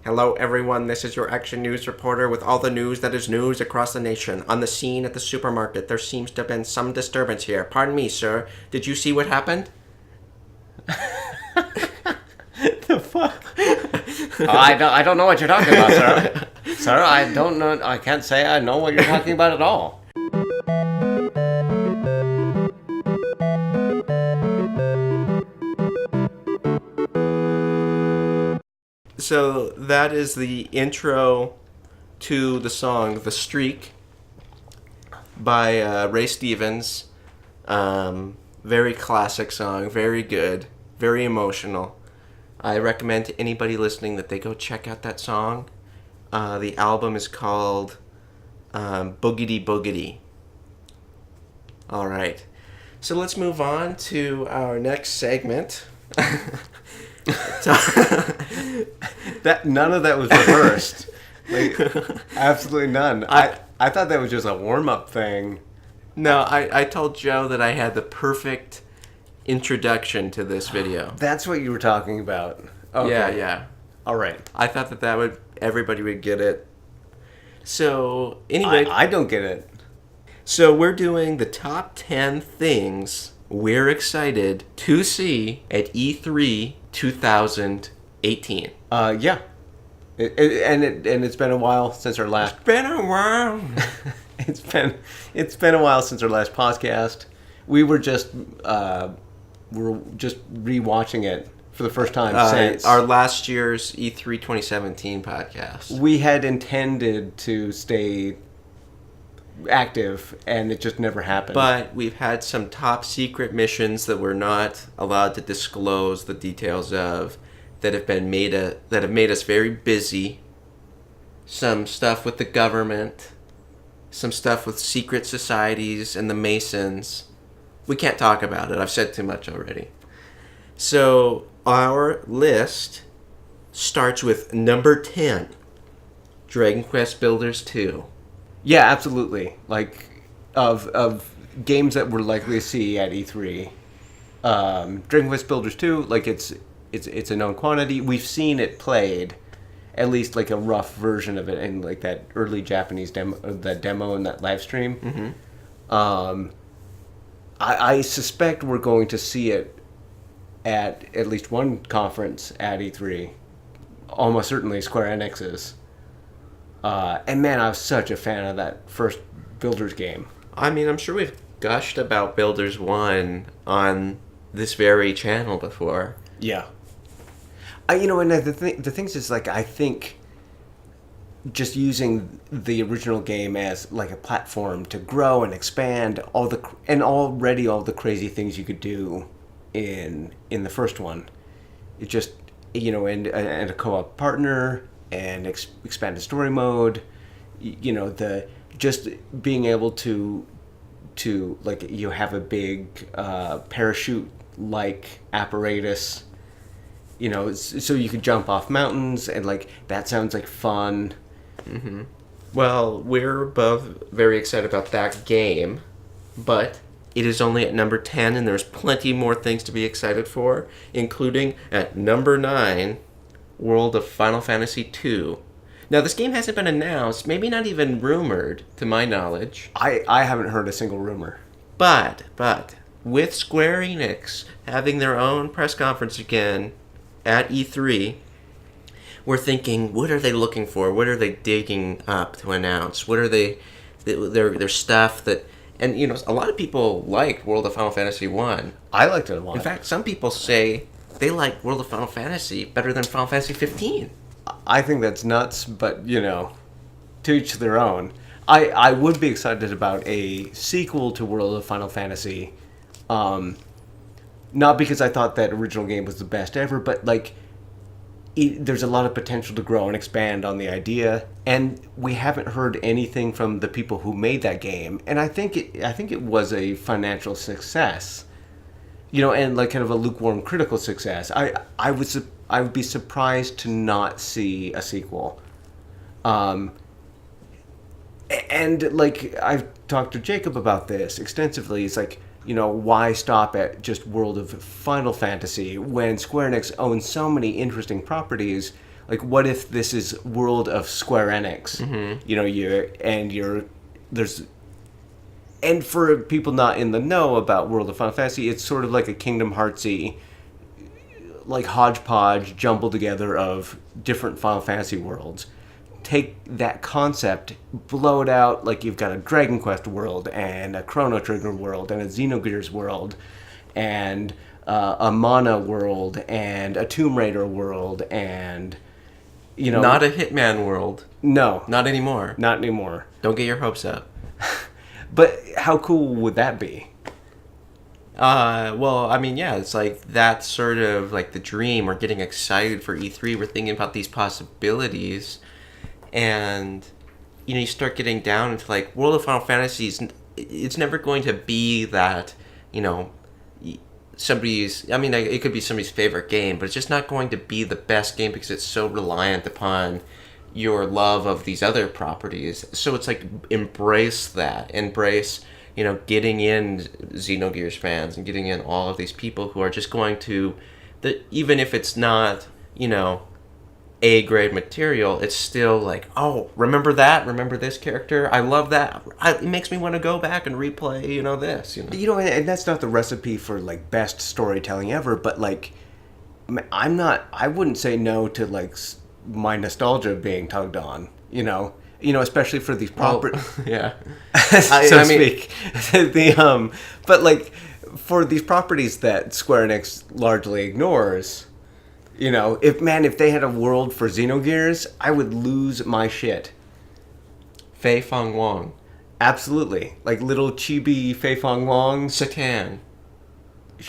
Hello, everyone. This is your Action News reporter with all the news that is news across the nation. On the scene at the supermarket, there seems to have been some disturbance here. Pardon me, sir. Did you see what happened? The fuck? I don't know what you're talking about, sir. Sir, I don't know. I can't say I know what you're talking about at all. So that is the intro to the song "The Streak" by Ray Stevens. Very classic song, very good, very emotional. I recommend to anybody listening that they go check out that song. The album is called Boogity Boogity. All right. So let's move on to our next segment. That none of that was rehearsed. Like, absolutely none. I thought that was just a warm-up thing. No, I told Joe that I had the perfect introduction to this video. That's what you were talking about. Okay. Yeah. All right. I thought that everybody would get it. So, anyway. I don't get it. So, we're doing the top 10 things we're excited to see at E3 2018. Yeah. It's been a while since our last... It's been a while. It's been a while since our last podcast. We were just rewatching it for the first time since our last year's E3 2017 podcast. We had intended to stay active, and it just never happened. But we've had some top secret missions that we're not allowed to disclose the details of that have made us very busy. Some stuff with the government, some stuff with secret societies and the Masons. We can't talk about it. I've said too much already. So our list starts with number 10, Dragon Quest Builders 2. Yeah, absolutely. Like, of games that we're likely to see at E3, Dragon Quest Builders 2, like, it's a known quantity. We've seen it played, at least like a rough version of it in like that early Japanese demo, that demo in that live stream. Mm-hmm. I suspect we're going to see it at least one conference at E3. Almost certainly Square Enix's. And man, I was such a fan of that first Builders game. I mean, I'm sure we've gushed about Builders 1 on this very channel before. Yeah. And the things is, like, I think just using the original game as like a platform to grow and expand already all the crazy things you could do in the first one. It just, and a co-op partner and expanded story mode, the just being able to like, you have a big parachute like apparatus, so you could jump off mountains, and like that sounds like fun. Mm-hmm. Well, we're both very excited about that game, but it is only at number 10, and there's plenty more things to be excited for, including at number 9, World of Final Fantasy II. Now, this game hasn't been announced, maybe not even rumored, to my knowledge. I haven't heard a single rumor. But, with Square Enix having their own press conference again at E3, we're thinking, what are they looking for? What are they digging up to announce? What are their stuff that... And, a lot of people like World of Final Fantasy 1. I liked it a lot. In fact, some people say they like World of Final Fantasy better than Final Fantasy 15. I think that's nuts, but, to each their own. I would be excited about a sequel to World of Final Fantasy. Not because I thought that original game was the best ever, but, like, there's a lot of potential to grow and expand on the idea, and we haven't heard anything from the people who made that game, and I think it was a financial success, and like kind of a lukewarm critical success. I would be surprised to not see a sequel, and like I've talked to Jacob about this extensively. It's like, why stop at just World of Final Fantasy when Square Enix owns so many interesting properties Like, what if this is world of Square Enix? Mm-hmm. You know, and for people not in the know about World of Final Fantasy, it's sort of like a Kingdom Heartsy, like hodgepodge jumbled together of different Final Fantasy worlds. Take that concept, blow it out, like you've got a Dragon Quest world and a Chrono Trigger world and a Xenogears world and a Mana world and a Tomb Raider world and, you know... Not a Hitman world. No. Not anymore. Not anymore. Don't get your hopes up. But how cool would that be? Well, I mean, yeah, it's like that's sort of like the dream. We're getting excited for E3. We're thinking about these possibilities. And, you know, you start getting down into like World of Final Fantasy. It's never going to be that, you know, somebody's, I mean, it could be somebody's favorite game, but it's just not going to be the best game because it's so reliant upon your love of these other properties. So it's like embrace that. Embrace, you know, getting in Xenogears fans and getting in all of these people who are just going to, even if it's not, you know, A-grade material, it's still like, oh, remember that? Remember this character? I love that. It makes me want to go back and replay, you know, this. You know, and that's not the recipe for, like, best storytelling ever, but, like, I wouldn't say no to, like, my nostalgia being tugged on, you know, especially for these properties. Yeah. So to speak. But, like, for these properties that Square Enix largely ignores... You know, if they had a world for Xenogears, I would lose my shit. Fei Fong Wong. Absolutely. Like little chibi Fei Fong Wong. Satan.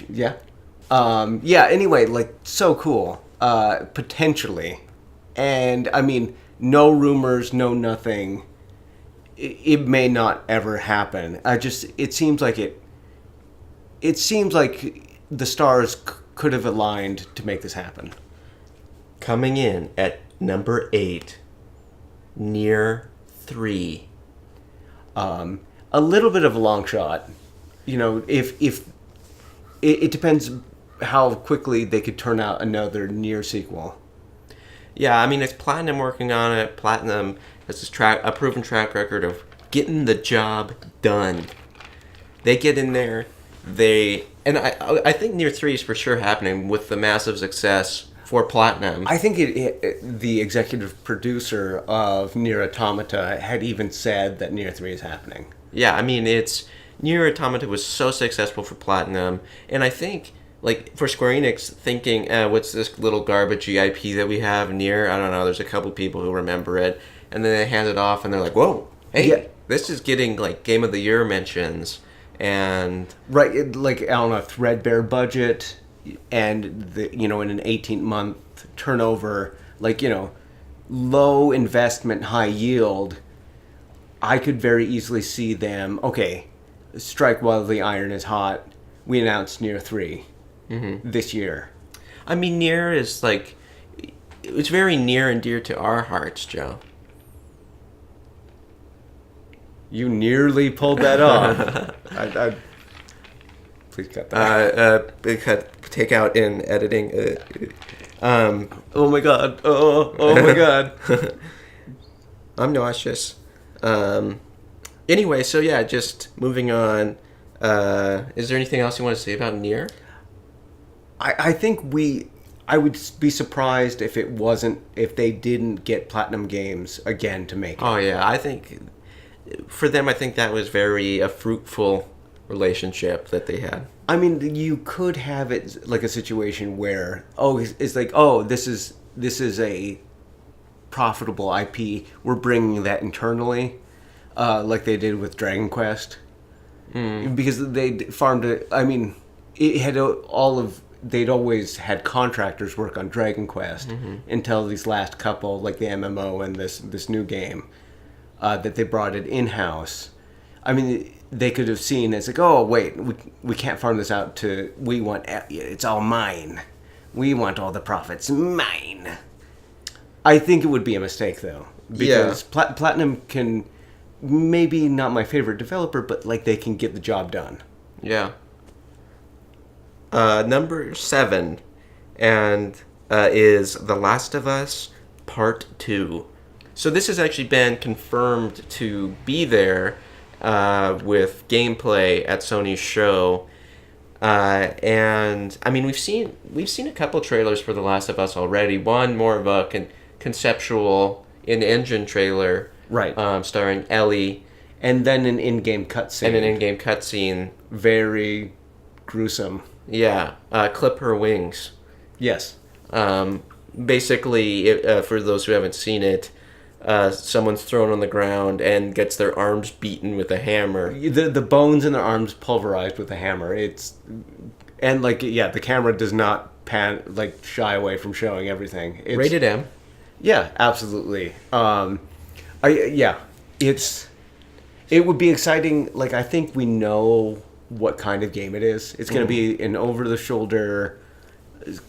Yeah. Yeah, anyway, like, so cool. Potentially. And, I mean, no rumors, no nothing. It may not ever happen. It seems like the stars could have aligned to make this happen. Coming in at number 8, Nier 3. A little bit of a long shot. You know, if it depends how quickly they could turn out another Nier sequel. Yeah, I mean, it's Platinum working on it. Platinum has a proven track record of getting the job done. They get in there, and I think Nier 3 is for sure happening with the massive success for Platinum. I think the executive producer of Nier Automata had even said that Nier 3 is happening. Yeah, I mean, Nier Automata was so successful for Platinum, and I think, like, for Square Enix, thinking, what's this little garbagey IP that we have, Nier? I don't know, there's a couple people who remember it, and then they hand it off, and they're like, whoa, hey, yeah. This is getting, like, Game of the Year mentions. And right, like on a threadbare budget, and in an 18-month turnover, like, low investment, high yield, I could very easily see them. Okay, strike while the iron is hot. We announced Nier 3 this year. I mean, Nier is like, it's very near and dear to our hearts, Joe. You nearly pulled that off. Please cut that. Take out in editing. Oh my god. Oh my god. I'm nauseous. Anyway, so yeah, just moving on. Is there anything else you want to say about Nier? I think I would be surprised if they didn't get Platinum Games again to make it. Oh yeah, I think for them, I think that was a fruitful relationship that they had. I mean, you could have it like a situation where, it's like, this is a profitable IP. We're bringing that internally, like they did with Dragon Quest, because they farmed it. I mean, it had they'd always had contractors work on Dragon Quest until these last couple, like the MMO and this new game, that they brought it in-house. I mean, they could have seen it's like, oh, wait, we can't farm this out it's all mine. We want all the profits, mine. I think it would be a mistake, though, because Platinum can, maybe not my favorite developer, but like they can get the job done. Yeah. Number 7 and is The Last of Us Part 2. So this has actually been confirmed to be there with gameplay at Sony's show. And I mean, we've seen a couple trailers for The Last of Us already. One more of a conceptual in-engine trailer, Right. Starring Ellie, And then an in-game cutscene. and an in-game cutscene. Very gruesome. Yeah, clip her wings. Yes. Basically, for those who haven't seen it, someone's thrown on the ground and gets their arms beaten with a hammer. The bones in their arms pulverized with a hammer. And the camera does not shy away from showing everything. It's, Rated M. Yeah, absolutely. It would be exciting. Like, I think we know what kind of game it is. It's going to be an over-the-shoulder,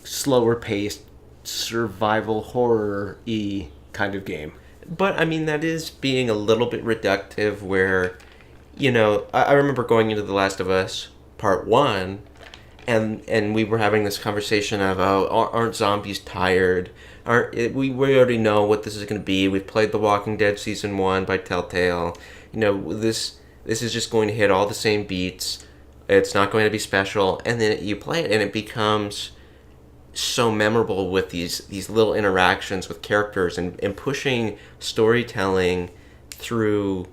slower paced, survival horror-y kind of game. But, I mean, that is being a little bit reductive where, I remember going into The Last of Us Part 1, and we were having this conversation of, aren't zombies tired? We already know what this is going to be. We've played The Walking Dead Season 1 by Telltale. This is just going to hit all the same beats. It's not going to be special. And then you play it, and it becomes so memorable with these little interactions with characters and pushing storytelling through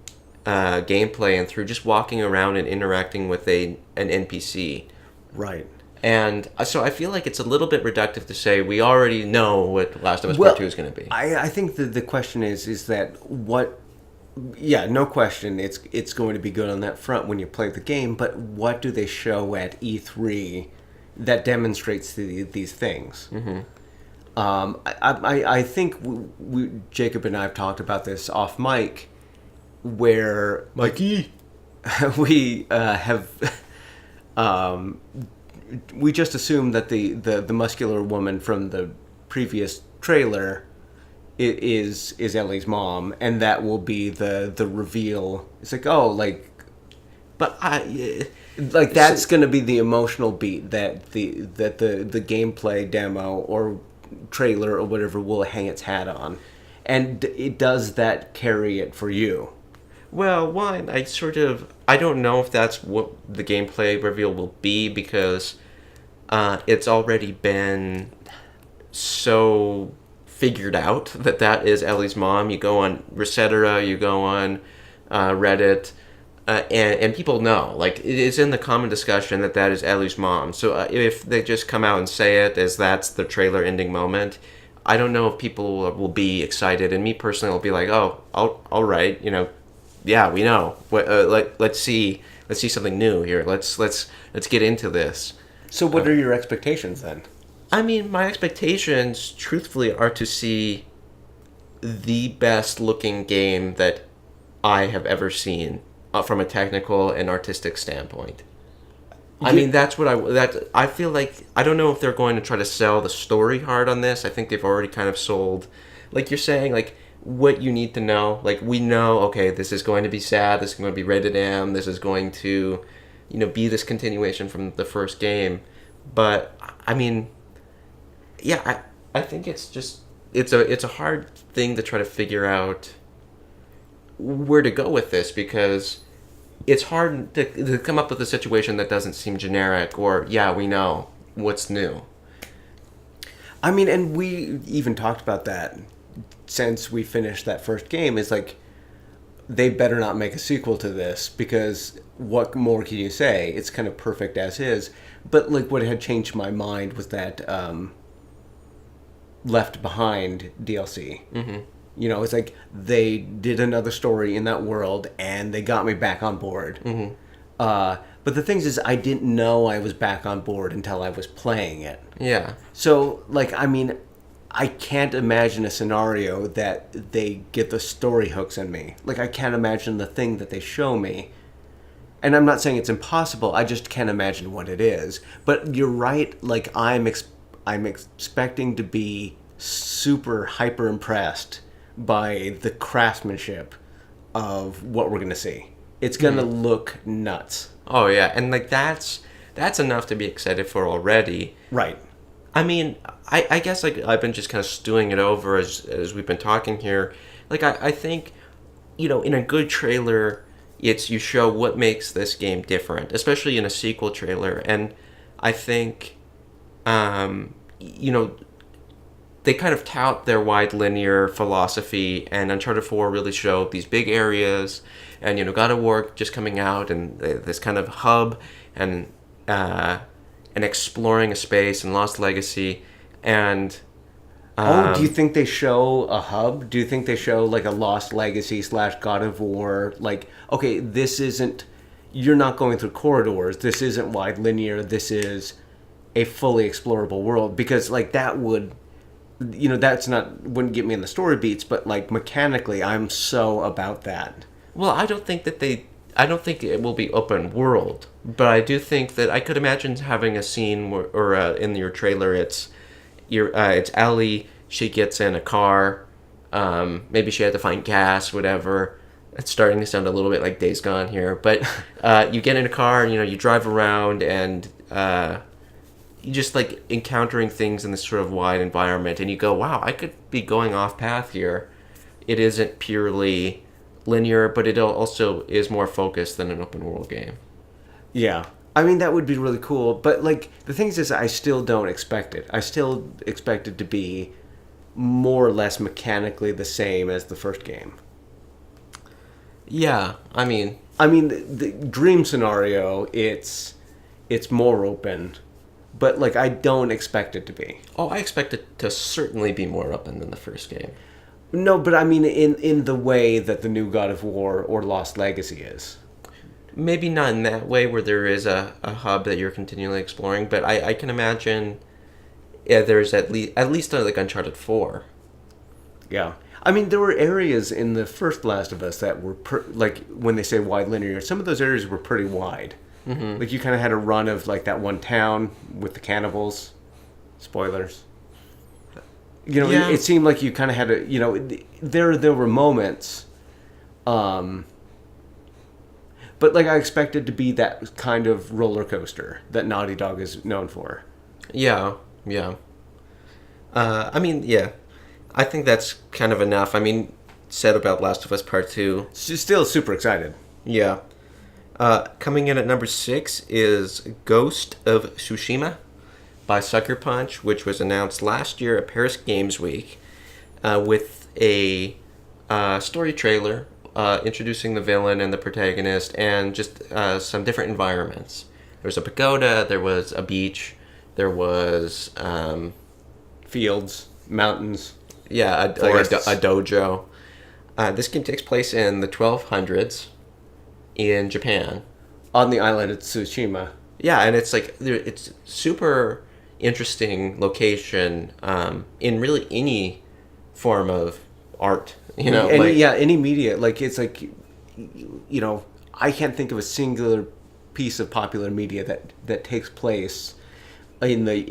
gameplay and through just walking around and interacting with an NPC. Right. And so I feel like it's a little bit reductive to say we already know what Last of Us Part 2 is going to be. I think the question is that what... Yeah, no question, it's going to be good on that front when you play the game, but what do they show at E3 that demonstrates these things? Mm-hmm. I think Jacob and I have talked about this off mic, where... Mikey! We have... we just assumed that the muscular woman from the previous trailer is Ellie's mom, and that will be the reveal. It's like, that's going to be the emotional beat that the gameplay demo or trailer or whatever will hang its hat on, and it does that carry it for you. Well, one, I don't know if that's what the gameplay reveal will be, because it's already been so figured out that is Ellie's mom. You go on Resetera, you go on Reddit, and people know. Like, it is in the common discussion that is Ellie's mom. So if they just come out and say it as that's the trailer ending moment, I don't know if people will be excited. And me personally will be like, oh, all right, yeah, we know. Let's see something new here. Let's get into this. So what are your expectations then? I mean, my expectations, truthfully, are to see the best looking game that I have ever seen from a technical and artistic standpoint. I mean, that's what I feel like. I don't know if they're going to try to sell the story hard on this. I think they've already kind of sold, like you're saying, like what you need to know. Like, we know, okay, this is going to be sad. This is going to be rated M. This is going to, be this continuation from the first game. But I mean, yeah, I think it's a hard thing to try to figure out where to go with this, because it's hard to come up with a situation that doesn't seem generic or, yeah, we know what's new. I mean, and we even talked about that since we finished that first game. Is like, they better not make a sequel to this, because what more can you say? It's kind of perfect as is. But like, what had changed my mind was that Left Behind DLC. Mm-hmm. It's like they did another story in that world, and they got me back on board. Mm-hmm. But the thing is, I didn't know I was back on board until I was playing it. Yeah. So, like, I mean, I can't imagine a scenario that they get the story hooks in me. Like, I can't imagine the thing that they show me. And I'm not saying it's impossible. I just can't imagine what it is. But you're right. Like, I'm expecting to be super hyper impressed by the craftsmanship of what we're going to see. It's going to look nuts. Oh, yeah. And, like, that's enough to be excited for already. Right. I mean, I guess like I've been just kind of stewing it over as we've been talking here. Like I think, in a good trailer, it's you show what makes this game different, especially in a sequel trailer. And I think, you know, they kind of tout their wide linear philosophy, and Uncharted 4 really showed these big areas, and God of War just coming out, and this kind of hub, and exploring a space, and Lost Legacy, and Do you think they show a hub? Do you think they show like a Lost Legacy / God of War? Like, okay, this isn't. You're not going through corridors. This isn't wide linear. This is a fully explorable world, because like that would, that's not wouldn't get me in the story beats, but like mechanically, I'm so about that. well, I don't think it will be open world, but I do think that I could imagine having a scene where, or in your trailer, it's Ellie. She gets in a car. Maybe she had to find gas, whatever. It's starting to sound a little bit like Days Gone here, but you get in a car and you drive around, and you just like encountering things in this sort of wide environment, and you go, wow, I could be going off path here. It isn't purely linear, but it also is more focused than an open world game. Yeah. I mean, that would be really cool, but like the thing is I still don't expect it. I still expect it to be more or less mechanically the same as the first game. Yeah, I mean, The dream scenario, it's more open, but like I don't expect it to be. I expect it to certainly be more open than the first game. No, but I mean in the way that the new God of War or Lost Legacy is. Maybe not in that way where there is a hub that you're continually exploring, but I can imagine, yeah, there's at least like Uncharted 4. Yeah. I mean, there were areas in the first Last of Us that were, like, when they say wide linear, some of those areas were pretty wide. Mm-hmm. Like, you kind of had a run of, like, that one town with the cannibals. Spoilers. Yeah. It seemed like you kind of had there were moments, but, like, I expected to be that kind of roller coaster that Naughty Dog is known for. Yeah, yeah. I mean, yeah. I think that's kind of enough. I mean, said about Last of Us Part 2. Still super excited. Yeah. Coming in at number 6 is Ghost of Tsushima by Sucker Punch, which was announced last year at Paris Games Week, with a story trailer introducing the villain and the protagonist, and just some different environments. There was a pagoda, there was a beach, there was Fields, mountains. Yeah, a dojo. This game takes place in the 1200s in Japan. On the island of Tsushima. Yeah, and it's like it's super interesting location in really any form of art. Any media. Like it's like, I can't think of a singular piece of popular media that takes place in the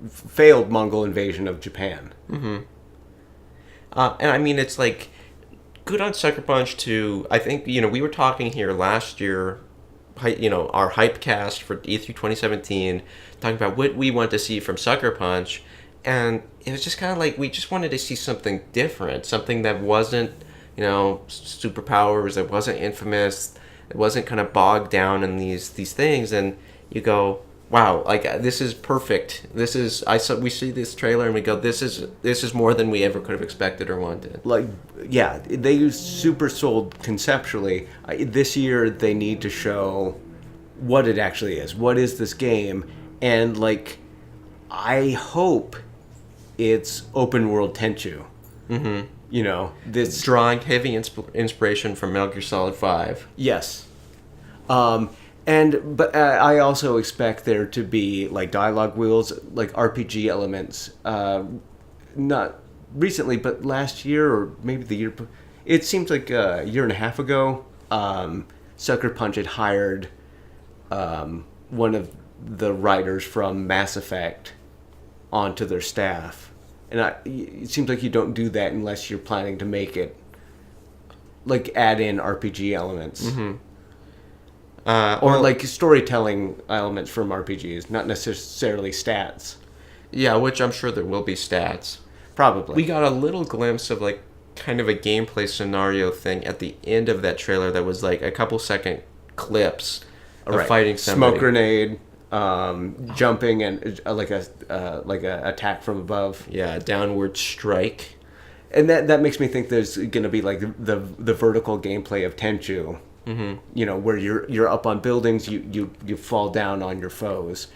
failed Mongol invasion of Japan. Mm-hmm. And I mean, it's like good on Sucker Punch to. I think we were talking here last year, our hype cast for E3 2017, talking about what we want to see from Sucker Punch, and it was just kind of like we just wanted to see something different, something that wasn't superpowers, that wasn't infamous, it wasn't kind of bogged down in these things, and you go, wow, like this is perfect. We see this trailer and we go, this is more than we ever could have expected or wanted. Like, yeah, they super sold conceptually. This year they need to show what it actually is. What is this game? And like, I hope it's open world Tenchu. Mm-hmm. This drawing heavy inspiration from Metal Gear Solid 5. Yes. But I also expect there to be like dialogue wheels, like RPG elements. Not recently, but last year or maybe the year. It seems like a year and a half ago. Sucker Punch had hired one of the writers from Mass Effect onto their staff, and it seems like you don't do that unless you're planning to make it like add in RPG elements. Mm-hmm. Or like storytelling elements from RPGs, not necessarily stats. Yeah, which I'm sure there will be stats. Probably. We got a little glimpse of like kind of a gameplay scenario thing at the end of that trailer that was like a couple second clips of fighting somebody. Smoke grenade, jumping, and like a attack from above. Yeah, downward strike. And that makes me think there's going to be like the vertical gameplay of Tenchu. Mm-hmm. You know, where you're up on buildings, you fall down on your foes.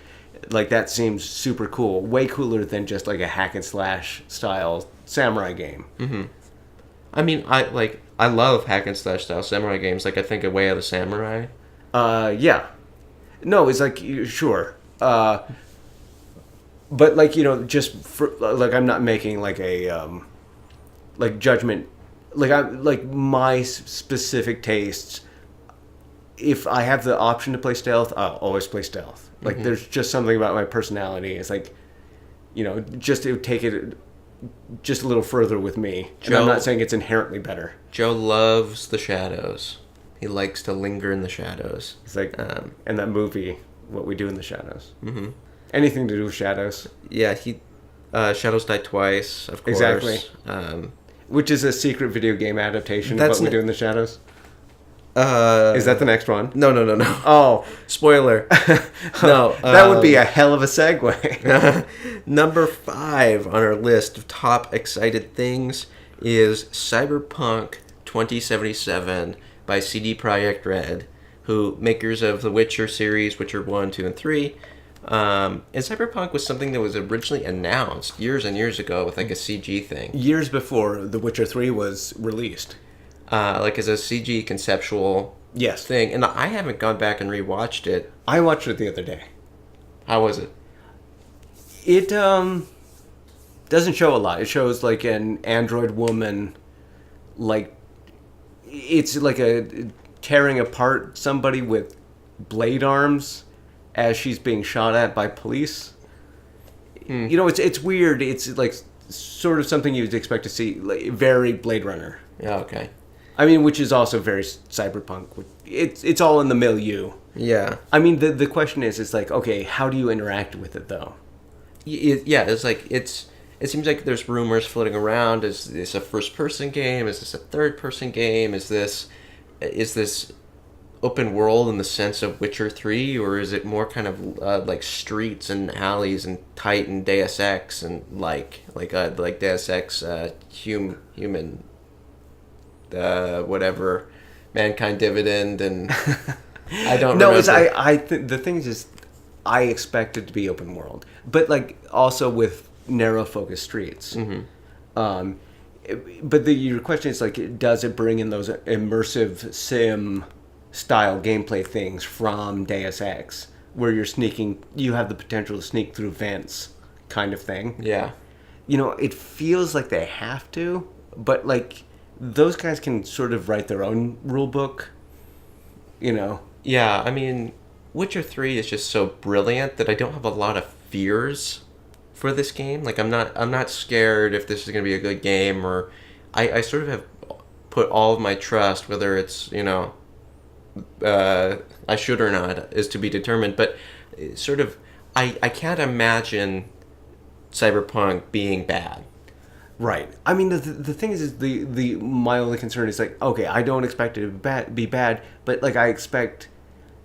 Like, that seems super cool. Way cooler than just like a hack and slash style samurai game. Mm-hmm. I mean, I love hack and slash style samurai games. Like, I think A Way Out of Samurai. Yeah. No, it's like, sure. But like, you know, just for, like, I'm not making like a like judgment. Like, I'm like my specific tastes. If I have the option to play stealth, I'll always play stealth. Like, there's just something about my personality. It's like, you know, just to take it just a little further with me. And I'm not saying it's inherently better. Joe loves the shadows. He likes to linger in the shadows. It's like, and that movie, What We Do in the Shadows. Mm-hmm. Anything to do with shadows. Yeah, Shadows Die Twice, of course. Exactly. Which is a secret video game adaptation of What We Do in the Shadows. Is that the next one? No. Oh. Spoiler. No. That would be a hell of a segue. Number 5 on our list of top excited things is Cyberpunk 2077 by CD Projekt Red, who makers of the Witcher series, Witcher 1, 2, and 3. And Cyberpunk was something that was originally announced years and years ago with like a CG thing. Years before The Witcher 3 was released. Like as a CG conceptual thing. And I haven't gone back and rewatched it. I watched it the other day. How was it? It doesn't show a lot. It shows like an android woman, like, it's like a tearing apart somebody with blade arms as she's being shot at by police. You know, it's weird. It's like sort of something you'd expect to see, like, very Blade Runner. Yeah, okay. I mean, which is also very Cyberpunk. It's all in the milieu. Yeah. I mean, the question is, it's like, okay, how do you interact with it, though? Yeah, it's like, it seems like there's rumors floating around. Is this a first-person game? Is this a third-person game? Is this open world in the sense of Witcher 3? Or is it more kind of like streets and alleys and tight and Deus Ex and like Deus Ex human... whatever, Mankind Dividend, and I don't remember. The thing is just, I expect it to be open world, but like also with narrow focused streets. Mm-hmm. But your question is like, does it bring in those immersive sim style gameplay things from Deus Ex, where you have the potential to sneak through vents, kind of thing? Yeah. You know, it feels like they have to, but like, those guys can sort of write their own rule book, you know? Yeah, I mean, Witcher 3 is just so brilliant that I don't have a lot of fears for this game. Like, I'm not scared if this is going to be a good game, or I sort of have put all of my trust, whether it's, you know, I should or not, is to be determined. But sort of, I can't imagine Cyberpunk being bad. Right. I mean, the thing is my only concern is like, okay, I don't expect it to be bad, but like I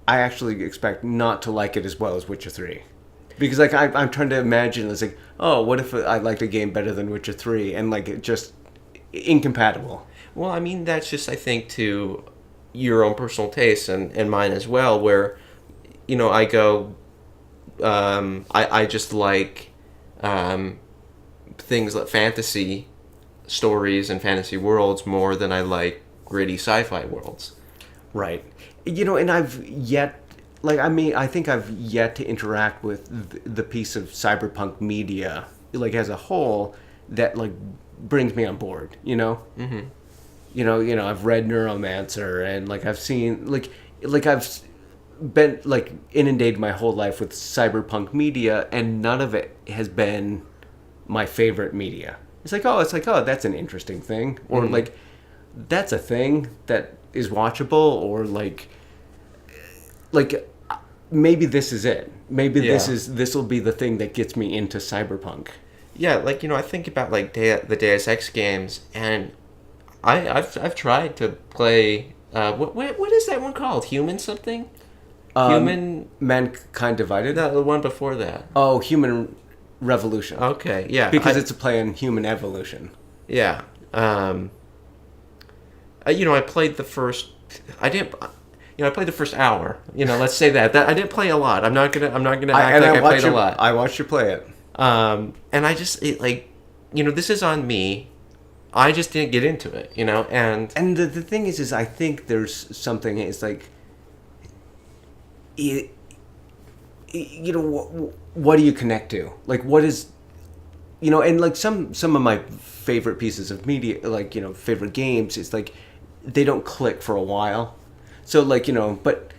actually expect not to like it as well as Witcher 3. Because like I'm trying to imagine, it's like, oh, what if I liked a game better than Witcher 3, and like it just incompatible. Well, I mean, that's just, I think, to your own personal taste and mine as well, where, you know, I go, I just like things like fantasy stories and fantasy worlds more than I like gritty sci-fi worlds. Right. You know, and I think I've yet to interact with the piece of cyberpunk media, like, as a whole, that like brings me on board, you know? Mm-hmm. You know, I've read Neuromancer, and like I've seen like I've been like inundated my whole life with cyberpunk media, and none of it has been my favorite media. It's like, oh, that's an interesting thing, or like, that's a thing that is watchable, or like, like maybe this is it. Maybe Yeah. this will be the thing that gets me into Cyberpunk. Yeah, like, I think about like the Deus Ex games, and I've tried to play what is that one called? Human something? Human Mankind Divided. No, the one before that. Oh, Human Revolution. Okay, yeah. Because it's a play on human evolution. Yeah. I played the first. I didn't. I played the first hour. Let's say that. I didn't play a lot. I'm not gonna act like I played a lot. I watched you play it. And I just this is on me. I just didn't get into it. And the thing is I think there's something. It's like, what do you connect to? Like, what is, and like some of my favorite pieces of media, like, favorite games, it's like they don't click for a while. So like, but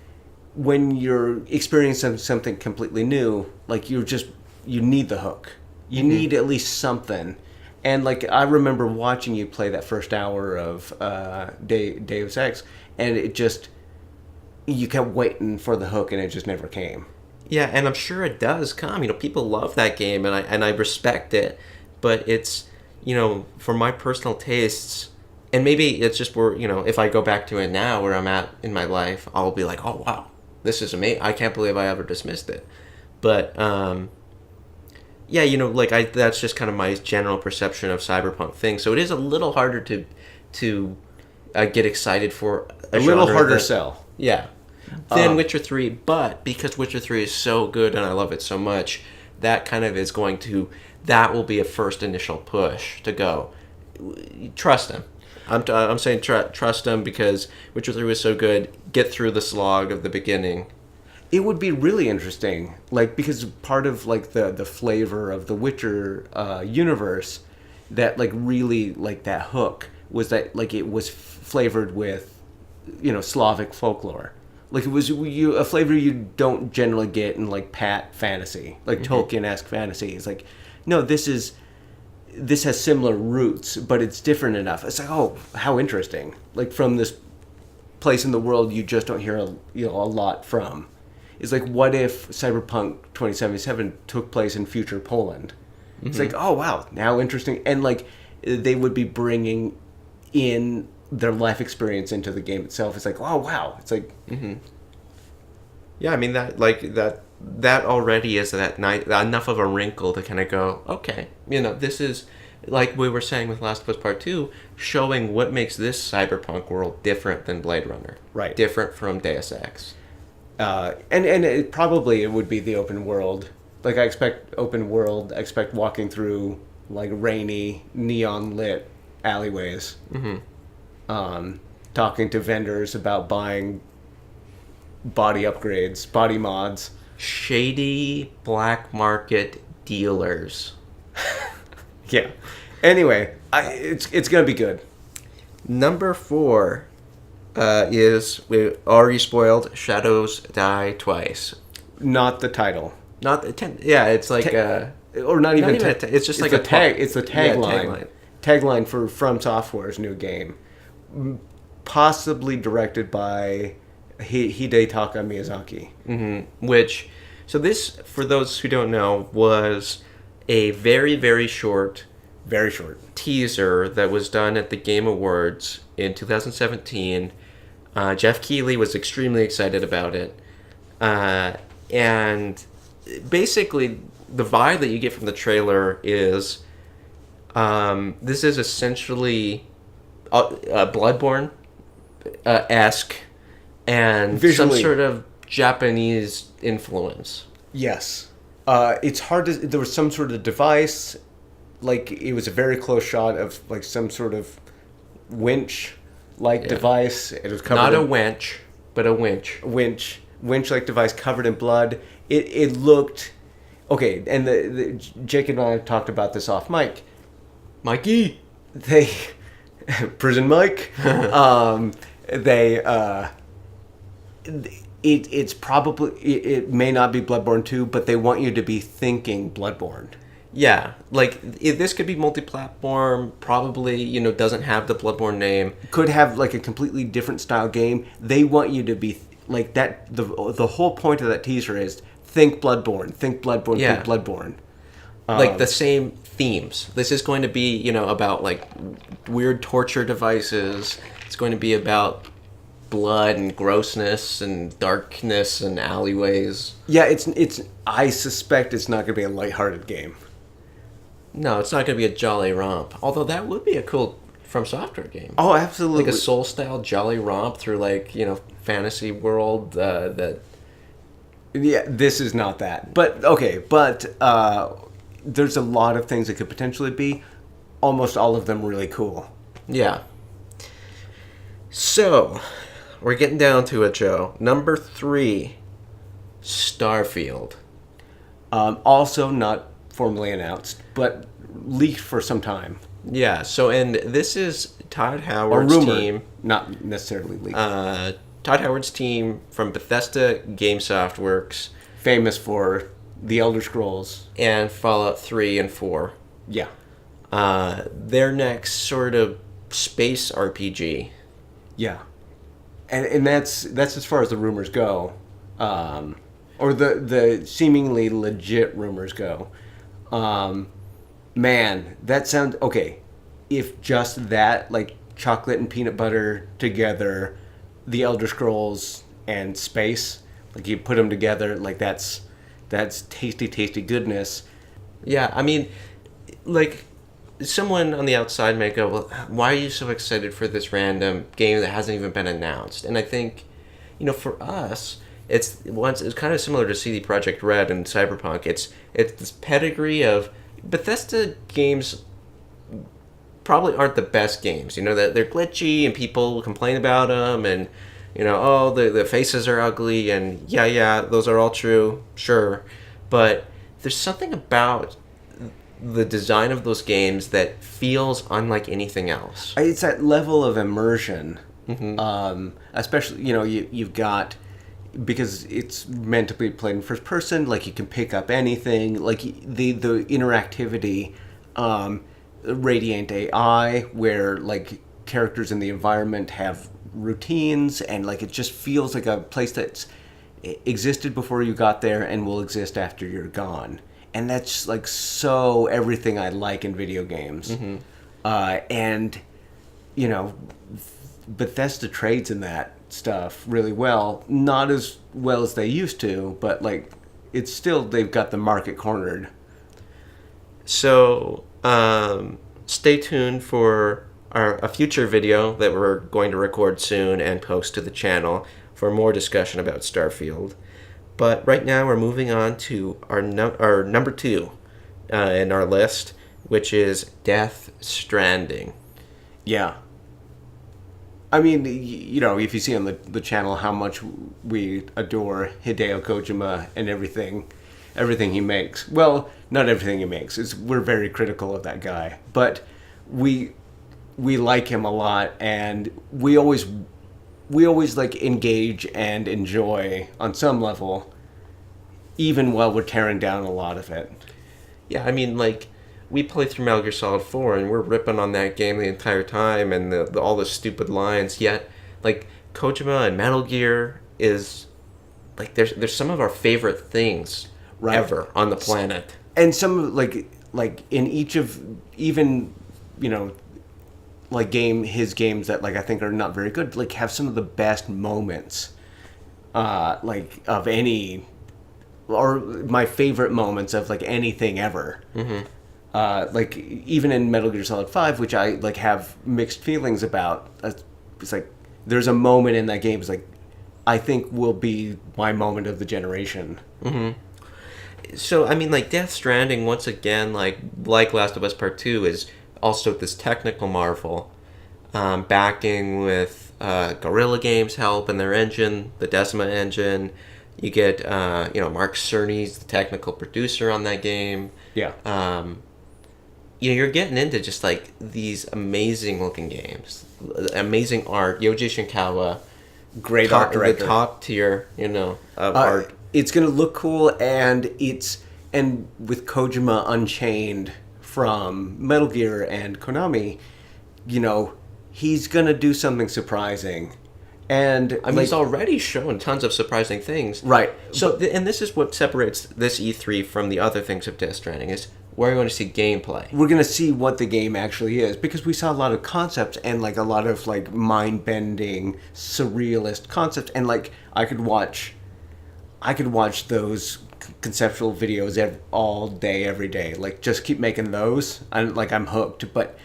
when you're experiencing something completely new, like you need the hook. You need at least something. And like, I remember watching you play that first hour of Deus Ex, and it just, you kept waiting for the hook and it just never came. Yeah, and I'm sure it does come. People love that game, and I respect it, but it's, for my personal tastes, and maybe it's just where, if I go back to it now where I'm at in my life, I'll be like, oh wow, this is amazing. I can't believe I ever dismissed it. But yeah, like that's just kind of my general perception of Cyberpunk thing. So it is a little harder to get excited for a little harder sell. Yeah. Than Witcher 3, but because Witcher 3 is so good and I love it so much, that kind of is that will be a first initial push to go, trust him. I'm saying trust him because Witcher 3 was so good, get through the slog of the beginning. It would be really interesting, like, because part of like the flavor of the Witcher universe, that like really like that hook was that like it was flavored with, Slavic folklore. Like it was a flavor you don't generally get in like pat fantasy, like Tolkien-esque fantasy. It's like, no, this has similar roots, but it's different enough. It's like, oh, how interesting! Like from this place in the world you just don't hear a lot from. It's like, what if Cyberpunk 2077 took place in future Poland? It's like, oh wow, now interesting, and like they would be bringing in their life experience into the game itself. It's like, oh wow, it's like, yeah, I mean that already is enough of a wrinkle to kind of go, okay, this is like we were saying with Last of Us Part 2, showing what makes this cyberpunk world different than Blade Runner, right? Different from Deus Ex, and it would be the open world. Like I expect open world. I expect walking through like rainy, neon lit alleyways. Talking to vendors about buying body upgrades, body mods. Shady black market dealers. Yeah. Anyway, it's gonna be good. Number 4 is, we already spoiled, Shadows Die Twice. Not the title. Not the yeah. It's like or not even. It's just like a tag. It's the tagline. Yeah, tagline for From Software's new game, possibly directed by Hidetaka Miyazaki. Which, so this, for those who don't know, was a very, very short teaser that was done at the Game Awards in 2017. Jeff Keighley was extremely excited about it, and basically the vibe that you get from the trailer is, this is essentially Bloodborne esque and visually some sort of Japanese influence. Yes. It's hard to... There was some sort of device, like it was a very close shot of like some sort of winch-like device. It was covered not a wench, but a winch. Winch-like device covered in blood. It looked... Okay, and Jake and I talked about this off mic. Mikey! They... Prison Mike. It's probably... It may not be Bloodborne 2, but they want you to be thinking Bloodborne. Yeah, like, this could be multi-platform, probably, doesn't have the Bloodborne name. Could have, like, a completely different style game. They want you to be, like that. The whole point of that teaser is think Bloodborne, think Bloodborne, Yeah. think Bloodborne. Like the same themes. This is going to be, about like weird torture devices. It's going to be about blood and grossness and darkness and alleyways. Yeah, it's. I suspect it's not going to be a lighthearted game. No, it's not going to be a jolly romp. Although that would be a cool From Software game. Oh, absolutely. Like a Soul-style jolly romp through like, fantasy world that... Yeah, this is not that. But, okay, there's a lot of things it could potentially be. Almost all of them really cool. Yeah. So, we're getting down to it, Joe. Number 3, Starfield. Also not formally announced, but leaked for some time. Yeah, so, and this is Todd Or Howard's rumored, team. not necessarily leaked. Todd Howard's team from Bethesda Gamesoft Works. Famous for The Elder Scrolls. And Fallout 3 and 4. Yeah. Their next sort of space RPG. Yeah. And that's as far as the rumors go. Or the seemingly legit rumors go. Man, that sounds... Okay, if just that, like chocolate and peanut butter together, The Elder Scrolls and space, like you put them together, like that's tasty, tasty goodness. Yeah, I mean, like, someone on the outside may go, well, why are you so excited for this random game that hasn't even been announced? And I think, for us, it's kind of similar to CD Projekt Red and Cyberpunk. It's this pedigree of Bethesda games probably aren't the best games. That they're glitchy and people complain about them, and the faces are ugly, and yeah, those are all true, sure, but there's something about the design of those games that feels unlike anything else. It's that level of immersion. Mm-hmm. Especially, you've got, because it's meant to be played in first person, like you can pick up anything, like the interactivity, Radiant AI, where like characters in the environment have routines, and like it just feels like a place that's existed before you got there and will exist after you're gone. And that's like so everything I like in video games. Mm-hmm. And Bethesda trades in that stuff really well. Not as well as they used to, but like it's still, they've got the market cornered. So stay tuned for a future video that we're going to record soon and post to the channel for more discussion about Starfield. But right now we're moving on to our number 2 in our list, which is Death Stranding. Yeah. I mean, if you see on the channel how much we adore Hideo Kojima and everything he makes. Well, not everything he makes. We're very critical of that guy. But we like him a lot, and we always like engage and enjoy on some level, even while we're tearing down a lot of it. Yeah, I mean, like, we played through Metal Gear Solid 4, and we're ripping on that game the entire time, and all the stupid lines, yet, like, Kojima and Metal Gear is, like, there's some of our favorite things ever on the planet. And some, like in each of, even, like his games that, like, I think are not very good, like, have some of the best moments, like, of any, or my favorite moments of, like, anything ever. Mm-hmm. Like, even in Metal Gear Solid 5, which I, like, have mixed feelings about, it's like, there's a moment in that game, it's like, I think will be my moment of the generation. Mm-hmm. So, I mean, like, Death Stranding, once again, like Last of Us Part 2, is also this technical marvel, backing with Guerrilla Games' help and their engine, the Decima engine. You get, Mark Cerny's the technical producer on that game. Yeah. You're getting into just, like, these amazing-looking games. Amazing art. Yoji Shinkawa. Great art director. The top tier, of art. It's going to look cool, and with Kojima Unchained from Metal Gear and Konami, he's going to do something surprising. And I mean, he's already shown tons of surprising things. right. So, and this is what separates this E3 from the other things of Death Stranding, is where you want to see gameplay. We're gonna see what the game actually is, because we saw a lot of concepts and like a lot of like mind-bending, surrealist concepts, and like I could watch those conceptual videos all day, every day. Like, just keep making those. I'm hooked. But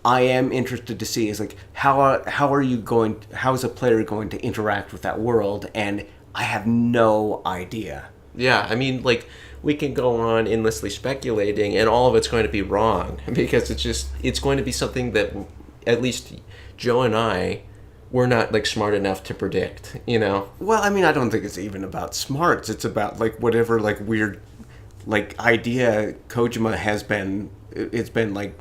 I am interested to see is like how is a player going to interact with that world, and I have no idea. Yeah, I mean, like, we can go on endlessly speculating, and all of it's going to be wrong, because it's going to be something that at least Joe and I, we're not like smart enough to predict, you know? Well, I mean, I don't think it's even about smarts. It's about like whatever like weird like idea Kojima has been. It's been like,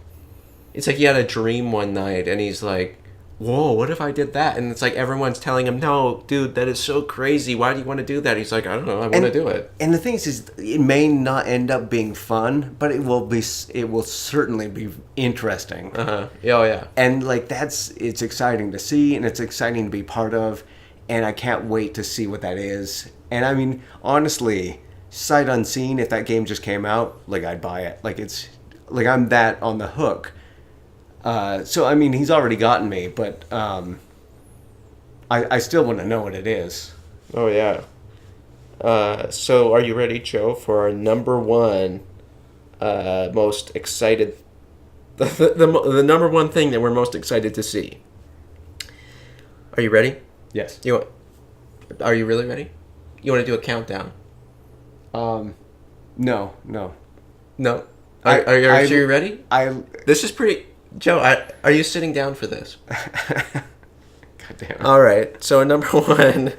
It's like he had a dream one night, and he's like, whoa, what if I did that? And it's like everyone's telling him, no, dude, that is so crazy. Why do you want to do that? He's like, I don't know, I want to do it. And the thing is it may not end up being fun, but it will certainly be interesting. Yeah, oh, yeah. And like it's exciting to see, and it's exciting to be part of, and I can't wait to see what that is. And I mean, honestly, sight unseen, if that game just came out, like, I'd buy it. Like, it's like I'm that on the hook. So I mean, he's already gotten me, but I still want to know what it is. Oh, yeah. So are you ready, Joe, for our number one most excited... the number one thing that we're most excited to see? Are you ready? Yes. Are you really ready? You want to do a countdown? No. No? Are you sure you're ready? This is pretty... Joe, are you sitting down for this? God damn it. All right. So number one,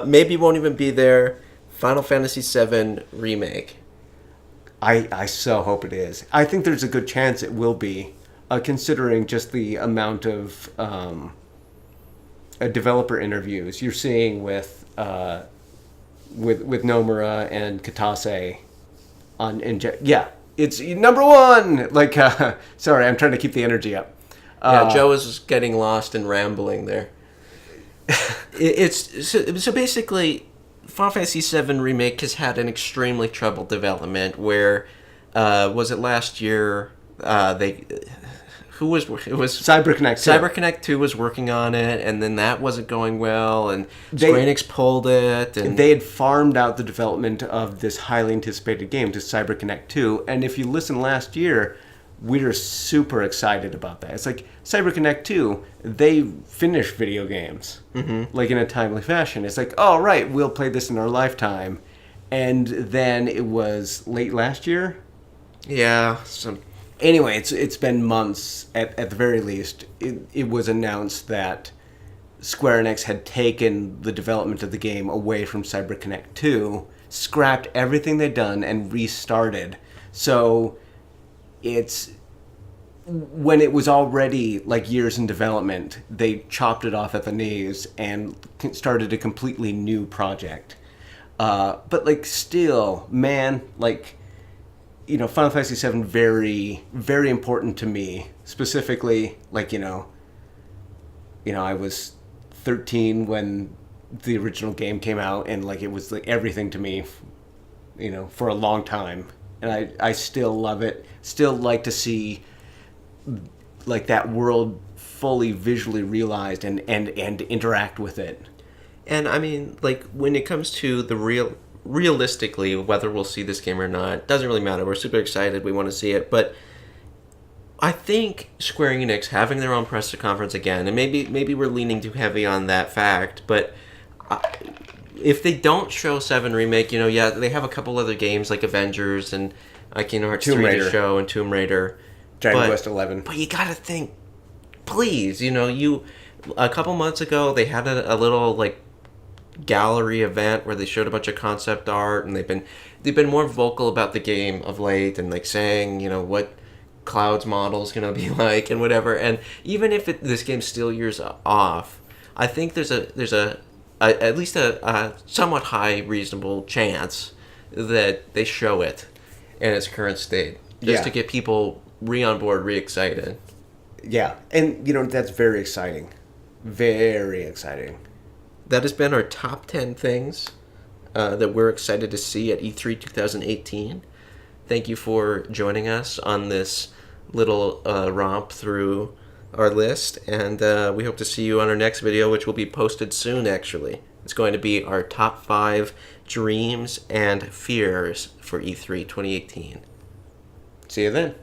maybe won't even be there. Final Fantasy VII Remake. I so hope it is. I think there's a good chance it will be, considering just the amount of developer interviews you're seeing with Nomura and Katase yeah. It's number one. Like, sorry, I'm trying to keep the energy up. Yeah, Joe is getting lost and rambling there. So basically, Final Fantasy VII Remake has had an extremely troubled development. Where was it last year? It was CyberConnect 2. CyberConnect 2 was working on it, and then that wasn't going well, and Square Enix pulled it. And they had farmed out the development of this highly anticipated game to CyberConnect 2, and if you listen last year, we were super excited about that. It's like, CyberConnect 2, they finish video games, like in a timely fashion. It's like, oh, right, we'll play this in our lifetime. And then it was late last year? Yeah, Anyway, it's been months, at the very least. It was announced that Square Enix had taken the development of the game away from CyberConnect 2, scrapped everything they'd done, and restarted. So it's... when it was already like years in development, they chopped it off at the knees and started a completely new project. But like, still, man, like... you know, Final Fantasy VII, very, very important to me. Specifically, like, you know, I was 13 when the original game came out, and like, it was like everything to me, you know, for a long time. And I still love it. Still like to see like that world fully visually realized and interact with it. And I mean, like, when it comes to the realistically, whether we'll see this game or not, doesn't really matter. We're super excited. We want to see it. But I think Square Enix having their own press conference again, and maybe we're leaning too heavy on that fact, but if they don't show 7 Remake, you know, yeah, they have a couple other games like Avengers and Kingdom Hearts 3 to show, and Tomb Raider. Dragon Quest 11. But you gotta think, please, you know, a couple months ago, they had a little, like, gallery event where they showed a bunch of concept art, and they've been more vocal about the game of late, and like saying, you know, what Cloud's model's gonna be like and whatever. And even if this game's still years off, I think there's at least a somewhat high reasonable chance that they show it in its current state, just to get people on board, excited. Yeah, and you know, that's very exciting. Very exciting. That has been our top 10 things that we're excited to see at E3 2018. Thank you for joining us on this little romp through our list, and we hope to see you on our next video, which will be posted soon, actually. It's going to be our top 5 dreams and fears for E3 2018. See you then.